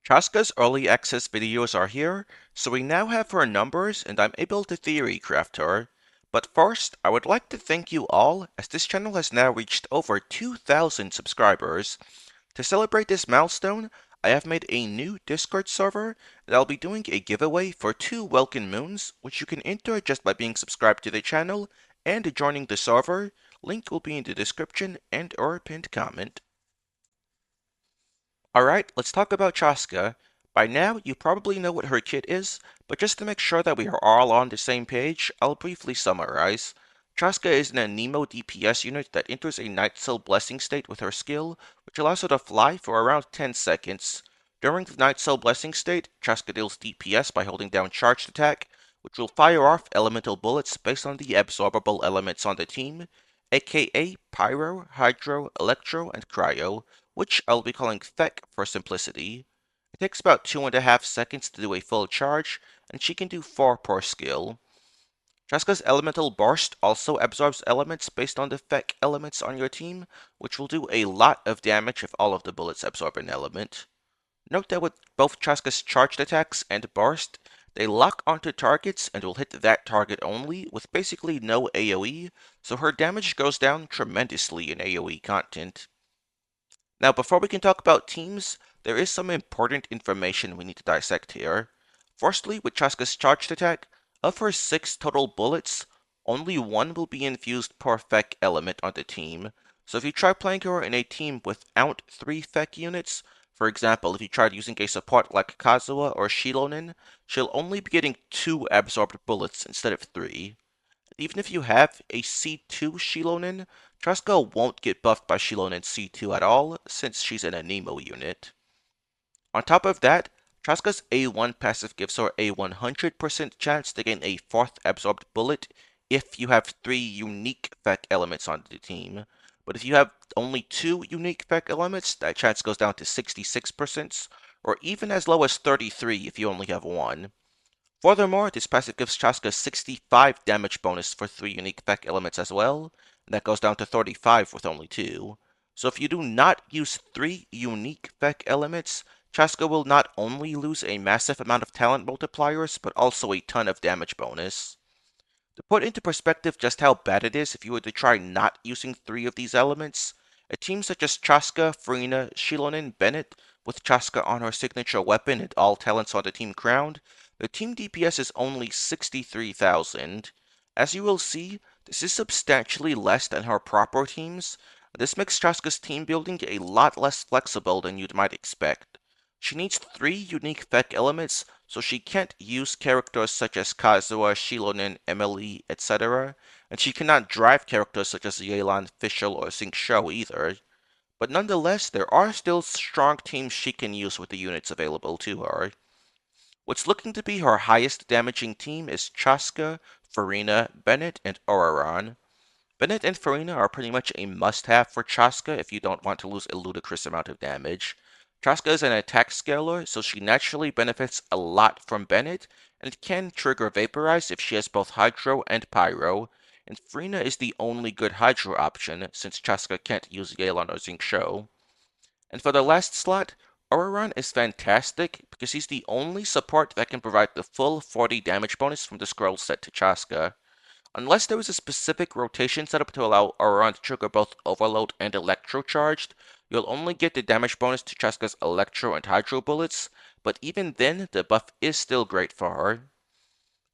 Chasca's early access videos are here, so we now have her numbers and I'm able to theory craft her. But first, I would like to thank you all, as this channel has now reached over 2,000 subscribers. To celebrate this milestone, I have made a new Discord server, and I'll be doing a giveaway for 2 Welkin Moons, which you can enter just by being subscribed to the channel and joining the server. Link will be in the description and or pinned comment. Alright, let's talk about Chasca. By now, you probably know what her kit is, but just to make sure that we are all on the same page, I'll briefly summarize. Chasca is an Anemo DPS unit that enters a Night Soul Blessing state with her skill, which allows her to fly for around 10 seconds. During the Night Soul Blessing state, Chasca deals DPS by holding down charged attack, which will fire off elemental bullets based on the absorbable elements on the team, aka Pyro, Hydro, Electro, and Cryo, which I'll be calling FEC for simplicity. It takes about 2.5 seconds to do a full charge, and she can do 4 per skill. Chasca's Elemental Burst also absorbs elements based on the FEC elements on your team, which will do a lot of damage if all of the bullets absorb an element. Note that with both Chasca's charged attacks and burst, they lock onto targets and will hit that target only, with basically no AoE, so her damage goes down tremendously in AoE content. Now, before we can talk about teams, there is some important information we need to dissect here. Firstly, with Chasca's charged attack, of her 6 total bullets, only 1 will be infused per FEC element on the team. So if you try playing her in a team without 3 FEC units, for example, if you tried using a support like Kazuha or Shilonen, she'll only be getting 2 absorbed bullets instead of 3. Even if you have a C2 Shilonen, Chasca won't get buffed by Shilonen C2 at all, since she's an Anemo unit. On top of that, Chasca's A1 passive gives her a 100% chance to gain a 4th absorbed bullet if you have 3 unique FEC elements on the team. But if you have only 2 unique FEC elements, that chance goes down to 66%, or even as low as 33 if you only have 1. Furthermore, this passive gives Chasca 65 damage bonus for 3 unique FEC elements as well, and that goes down to 35 with only 2. So if you do not use 3 unique FEC elements, Chasca will not only lose a massive amount of talent multipliers, but also a ton of damage bonus. To put into perspective just how bad it is if you were to try not using 3 of these elements, a team such as Chasca, Farina, Shilonen, Bennett, with Chasca on her signature weapon and all talents on the team crowned, the team DPS is only 63,000. As you will see, this is substantially less than her proper teams. This makes Chasca's team building a lot less flexible than you might expect. She needs 3 unique FEC elements, so she can't use characters such as Kazuha, Shilonen, Emily, etc., and she cannot drive characters such as Yelan, Fischl, or Xingqiu either. But nonetheless, there are still strong teams she can use with the units available to her. What's looking to be her highest damaging team is Chasca, Farina, Bennett, and Oraron. Bennett and Farina are pretty much a must-have for Chasca if you don't want to lose a ludicrous amount of damage. Chasca is an attack scaler, so she naturally benefits a lot from Bennett, and can trigger Vaporize if she has both Hydro and Pyro, and Farina is the only good Hydro option, since Chasca can't use Yelan or Xingqiu. And for the last slot, Oraron is fantastic because he's the only support that can provide the full 40 damage bonus from the scroll set to Chasca. Unless there is a specific rotation setup to allow Oraron to trigger both Overload and Electro Charged, you'll only get the damage bonus to Chasca's Electro and Hydro bullets, but even then, the buff is still great for her.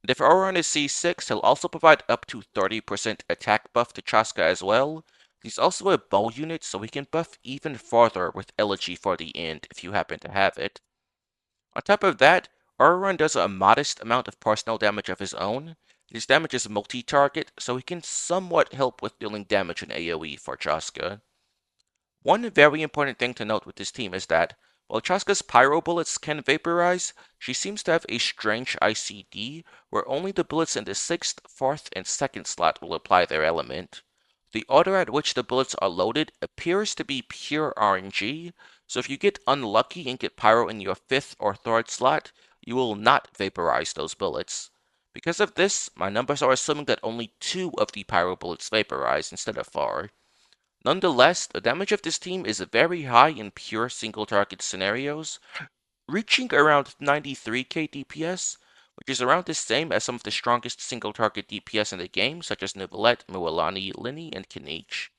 And if Oraron is C6, he'll also provide up to 30% attack buff to Chasca as well. He's also a bow unit, so he can buff even farther with Elegy for the end if you happen to have it. On top of that, Oraron does a modest amount of personal damage of his own. His damage is multi-target, so he can somewhat help with dealing damage in AoE for Chasca. One very important thing to note with this team is that, while Chasca's Pyro bullets can vaporize, she seems to have a strange ICD, where only the bullets in the 6th, 4th, and 2nd slot will apply their element. The order at which the bullets are loaded appears to be pure RNG, so if you get unlucky and get Pyro in your 5th or 3rd slot, you will not vaporize those bullets. Because of this, my numbers are assuming that only 2 of the Pyro bullets vaporize instead of 4. Nonetheless, the damage of this team is very high in pure single target scenarios, reaching around 93k DPS, which is around the same as some of the strongest single target DPS in the game, such as Neuvillette, Mualani, Linny, and Kinich.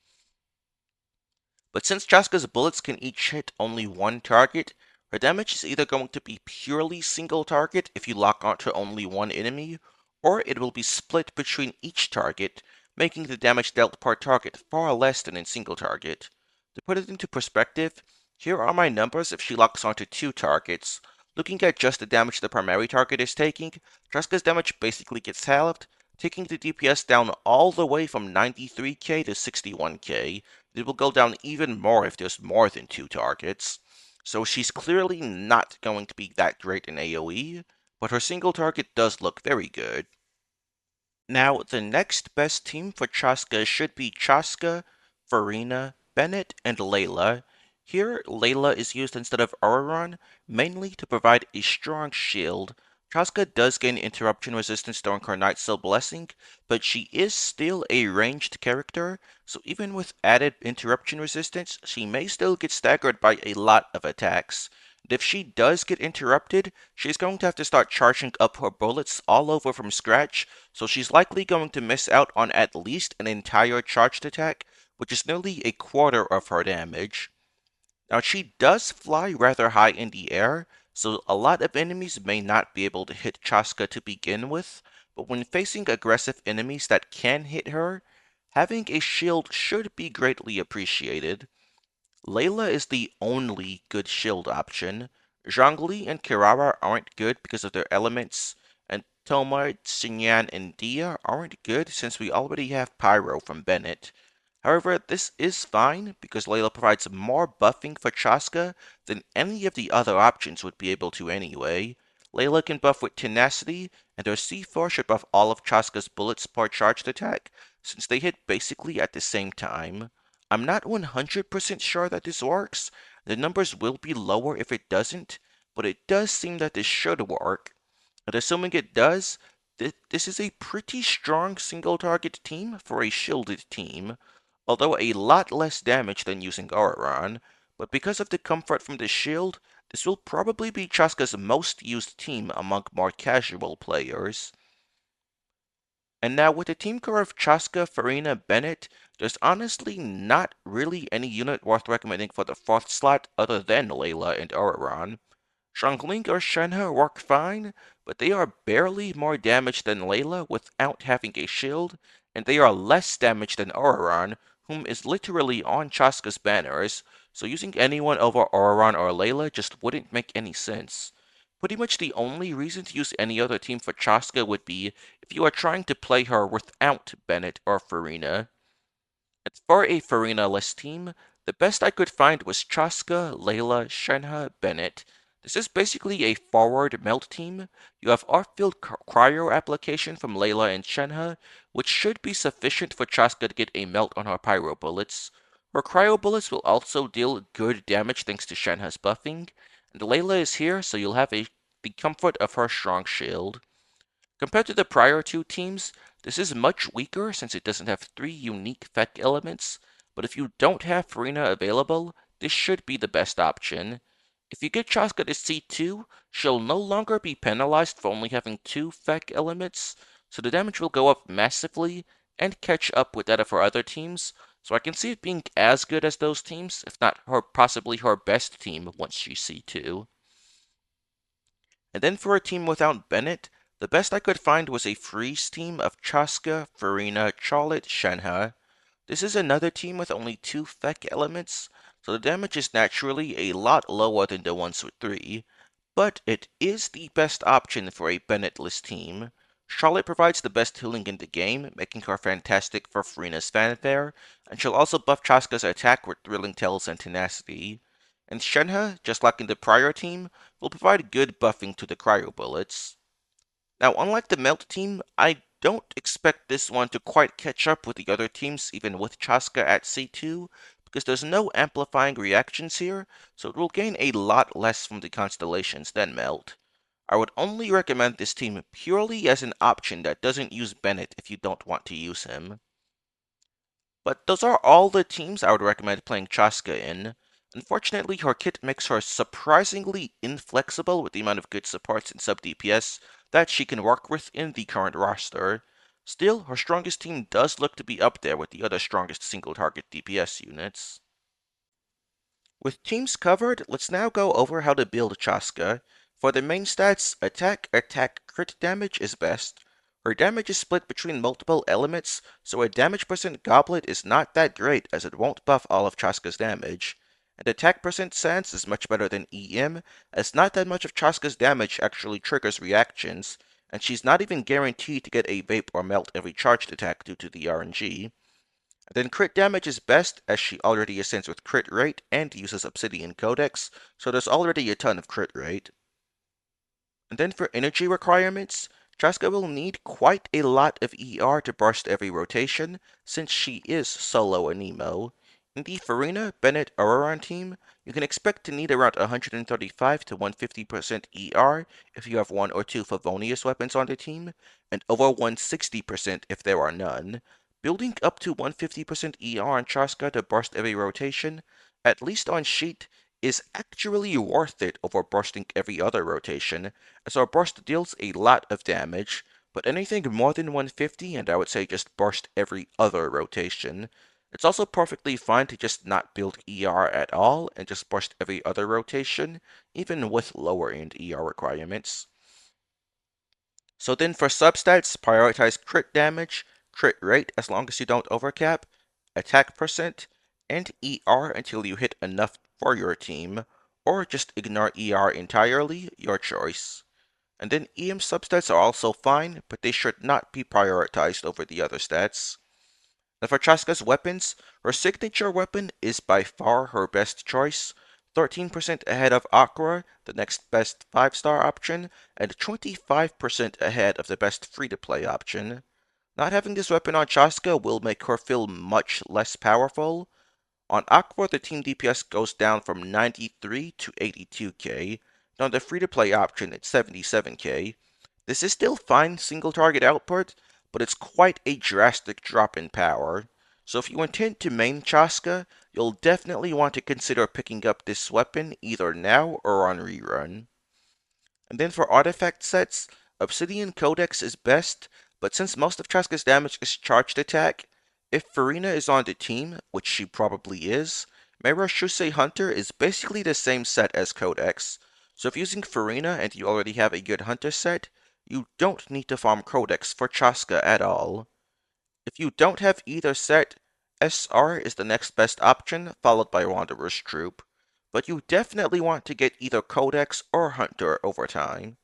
But since Chasca's bullets can each hit only one target, her damage is either going to be purely single target if you lock onto only one enemy, or it will be split between each target, making the damage dealt per target far less than in single target. To put it into perspective, here are my numbers if she locks onto two targets. Looking at just the damage the primary target is taking, Chasca's damage basically gets halved, taking the DPS down all the way from 93k to 61k. It will go down even more if there's more than two targets. So she's clearly not going to be that great in AoE, but her single target does look very good. Now, the next best team for Chasca should be Chasca, Farina, Bennett, and Layla. Here, Layla is used instead of Auron, mainly to provide a strong shield. Chasca does gain interruption resistance during her Nightstill Blessing, but she is still a ranged character, so even with added interruption resistance, she may still get staggered by a lot of attacks. And if she does get interrupted, she's going to have to start charging up her bullets all over from scratch, so she's likely going to miss out on at least an entire charged attack, which is nearly a quarter of her damage. Now she does fly rather high in the air, so a lot of enemies may not be able to hit Chasca to begin with, but when facing aggressive enemies that can hit her, having a shield should be greatly appreciated. Layla is the only good shield option. Zhongli and Kirara aren't good because of their elements, and Toma, Xinyan, and Dia aren't good since we already have Pyro from Bennett. However, this is fine because Layla provides more buffing for Chasca than any of the other options would be able to anyway. Layla can buff with Tenacity, and her C4 should buff all of Chasca's bullets per charged attack, since they hit basically at the same time. I'm not 100% sure that this works. The numbers will be lower if it doesn't, but it does seem that this should work. And assuming it does, this is a pretty strong single target team for a shielded team, although a lot less damage than using Auron, but because of the comfort from the shield, this will probably be Chasca's most used team among more casual players. And now with the team core of Chasca, Farina, Bennett, there's honestly not really any unit worth recommending for the fourth slot other than Layla and Auron. Xiangling or Shenhe work fine, but they are barely more damage than Layla without having a shield, and they are less damage than Auron, whom is literally on Chasca's banners, so using anyone over Auron or Layla just wouldn't make any sense. Pretty much the only reason to use any other team for Chasca would be if you are trying to play her without Bennett or Farina. And for a Farina-less team, the best I could find was Chasca, Layla, Shenhe, Bennett. This is basically a forward melt team. You have Art-Field Cryo application from Layla and Shenhe, which should be sufficient for Chasca to get a melt on her Pyro bullets. Her Cryo bullets will also deal good damage thanks to Shenhe's buffing, and Layla is here so you'll have the comfort of her strong shield. Compared to the prior two teams, this is much weaker since it doesn't have three unique FEC elements, but if you don't have Farina available, this should be the best option. If you get Chasca to C2, she'll no longer be penalized for only having two FEC elements, so the damage will go up massively and catch up with that of her other teams, so I can see it being as good as those teams, if not possibly her best team once she's C2. And then for a team without Bennett, the best I could find was a freeze team of Chasca, Farina, Charlotte, Shenhe. This is another team with only two FEC elements, so the damage is naturally a lot lower than the ones with three, but it is the best option for a Bennettless team. Charlotte provides the best healing in the game, making her fantastic for Farina's fanfare, and she'll also buff Chasca's attack with Thrilling Tales and Tenacity. And Shenhe, just like in the prior team, will provide good buffing to the cryo bullets. Now, unlike the Melt team, I don't expect this one to quite catch up with the other teams even with Chasca at C2, because there's no amplifying reactions here, so it will gain a lot less from the Constellations than Melt. I would only recommend this team purely as an option that doesn't use Bennett if you don't want to use him. But those are all the teams I would recommend playing Chasca in. Unfortunately, her kit makes her surprisingly inflexible with the amount of good supports and sub DPS that she can work with in the current roster. Still, her strongest team does look to be up there with the other strongest single target DPS units. With teams covered, let's now go over how to build Chasca. For the main stats, attack, crit damage is best. Her damage is split between multiple elements, so a damage percent goblet is not that great as it won't buff all of Chasca's damage. And attack percent sans is much better than EM, as not that much of Chasca's damage actually triggers reactions, and she's not even guaranteed to get a vape or melt every charged attack due to the RNG. Then crit damage is best as she already ascends with crit rate and uses Obsidian Codex, so there's already a ton of crit rate. And then for energy requirements, Chasca will need quite a lot of ER to burst every rotation, since she is solo Anemo. In the Farina, Bennett, Auroran team, you can expect to need around 135 to 150% ER if you have one or two Favonius weapons on the team, and over 160% if there are none. Building up to 150% ER on Chasca to burst every rotation, at least on sheet, is actually worth it over bursting every other rotation, as our burst deals a lot of damage, but anything more than 150 and I would say just burst every other rotation. It's also perfectly fine to just not build ER at all and just burst every other rotation, even with lower end ER requirements. So then for substats, prioritize crit damage, crit rate as long as you don't overcap, attack percent, and ER until you hit enough for your team, or just ignore ER entirely, your choice. And then EM substats are also fine, but they should not be prioritized over the other stats. Now for Chasca's weapons, her signature weapon is by far her best choice, 13% ahead of Aqua, the next best 5-star option, and 25% ahead of the best free-to-play option. Not having this weapon on Chasca will make her feel much less powerful. On Aqua, the team DPS goes down from 93 to 82k, and on the free-to-play option it's 77k. This is still fine single target output, but it's quite a drastic drop in power. So if you intend to main Chasca, you'll definitely want to consider picking up this weapon either now or on rerun. And then for artifact sets, Obsidian Codex is best, but since most of Chasca's damage is charged attack, if Farina is on the team, which she probably is, Meira Shusei Hunter is basically the same set as Codex. So if using Farina and you already have a good Hunter set, you don't need to farm Codex for Chasca at all. If you don't have either set, SR is the next best option, followed by Wanderer's Troop, but you definitely want to get either Codex or Hunter over time.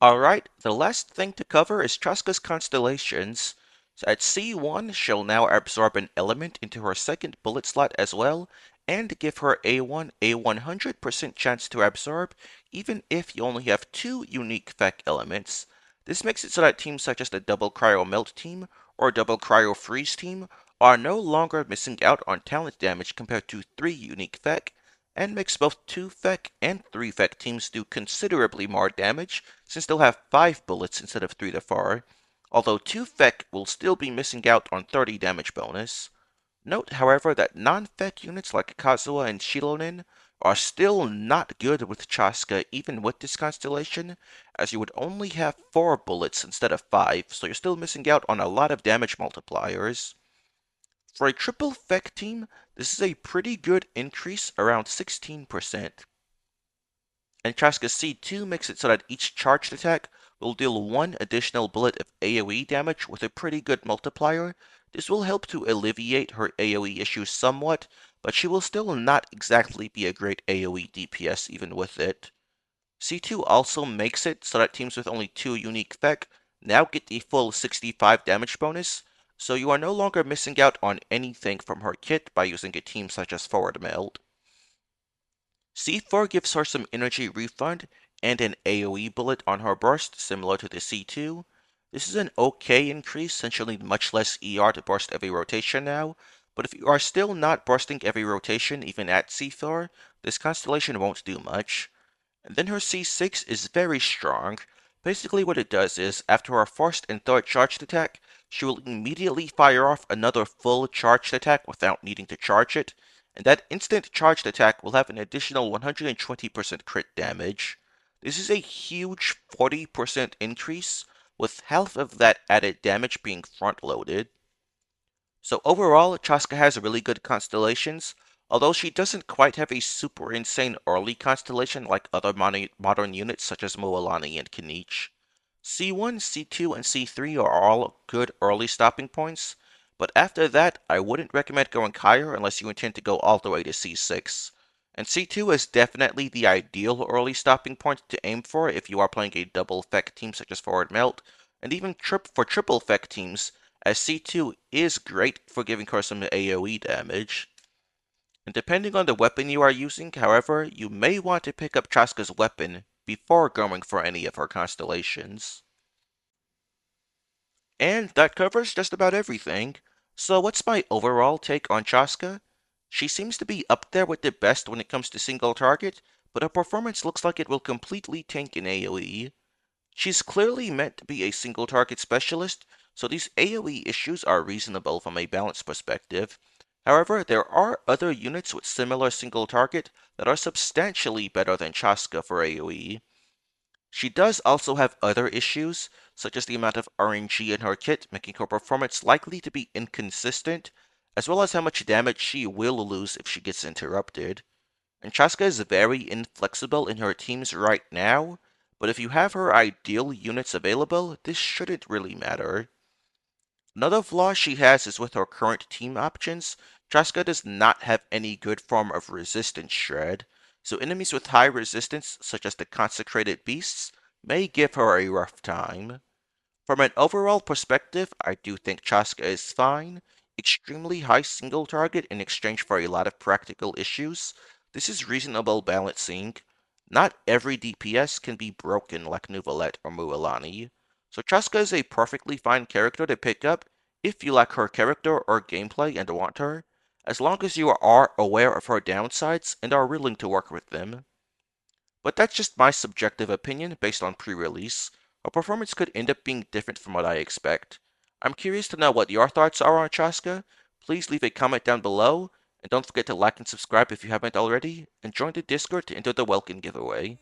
Alright, the last thing to cover is Chasca's Constellations. So at C1, she'll now absorb an element into her second bullet slot as well, and give her A1 a 100% chance to absorb, even if you only have two unique FEC elements. This makes it so that teams such as the Double Cryo Melt team or Double Cryo Freeze team are no longer missing out on talent damage compared to three unique FEC, and makes both 2 FEC and 3 FEC teams do considerably more damage since they'll have 5 bullets instead of 3 to 4, although 2 FEC will still be missing out on 30 damage bonus. Note, however, that non-FEC units like Kazuha and Shilonin are still not good with Chasca even with this constellation, as you would only have 4 bullets instead of 5, so you're still missing out on a lot of damage multipliers. For a triple FEC team, this is a pretty good increase, around 16%. And Chasca C2 makes it so that each charged attack will deal one additional bullet of AoE damage with a pretty good multiplier. This will help to alleviate her AoE issues somewhat, but she will still not exactly be a great AoE DPS even with it. C2 also makes it so that teams with only 2 unique FEC now get the full 65 damage bonus, so you are no longer missing out on anything from her kit by using a team such as Forward Meld. C4 gives her some energy refund and an AoE bullet on her burst, similar to the C2. This is an okay increase since you'll need much less ER to burst every rotation now, but if you are still not bursting every rotation even at C4, this constellation won't do much. And then her C6 is very strong. Basically what it does is, after her first and third charged attack, she will immediately fire off another full charged attack without needing to charge it, and that instant charged attack will have an additional 120% crit damage. This is a huge 40% increase, with half of that added damage being front-loaded. So overall, Chasca has really good constellations, although she doesn't quite have a super insane early constellation like other modern units such as Moalani and Kinich. C1, C2, and C3 are all good early stopping points, but after that, I wouldn't recommend going higher unless you intend to go all the way to C6. And C2 is definitely the ideal early stopping point to aim for if you are playing a double effect team such as Forward Melt, and even for triple effect teams, as C2 is great for giving her some AoE damage. And depending on the weapon you are using, however, you may want to pick up Chasca's weapon before going for any of her constellations. And that covers just about everything. So what's my overall take on Chasca? She seems to be up there with the best when it comes to single target, but her performance looks like it will completely tank in AoE. She's clearly meant to be a single target specialist, so these AoE issues are reasonable from a balance perspective. However, there are other units with similar single target that are substantially better than Chasca for AoE. She does also have other issues, such as the amount of RNG in her kit, making her performance likely to be inconsistent, as well as how much damage she will lose if she gets interrupted. And Chasca is very inflexible in her teams right now, but if you have her ideal units available, this shouldn't really matter. Another flaw she has is with her current team options. Chasca does not have any good form of resistance shred, so enemies with high resistance, such as the consecrated beasts, may give her a rough time. From an overall perspective, I do think Chasca is fine. Extremely high single target in exchange for a lot of practical issues. This is reasonable balancing. Not every DPS can be broken like Nuvolette or Mualani. So Chasca is a perfectly fine character to pick up if you like her character or gameplay and want her, as long as you are aware of her downsides and are willing to work with them. But that's just my subjective opinion based on pre-release. Her performance could end up being different from what I expect. I'm curious to know what your thoughts are on Chasca. Please leave a comment down below, and don't forget to like and subscribe if you haven't already, and join the Discord to enter the welcome giveaway.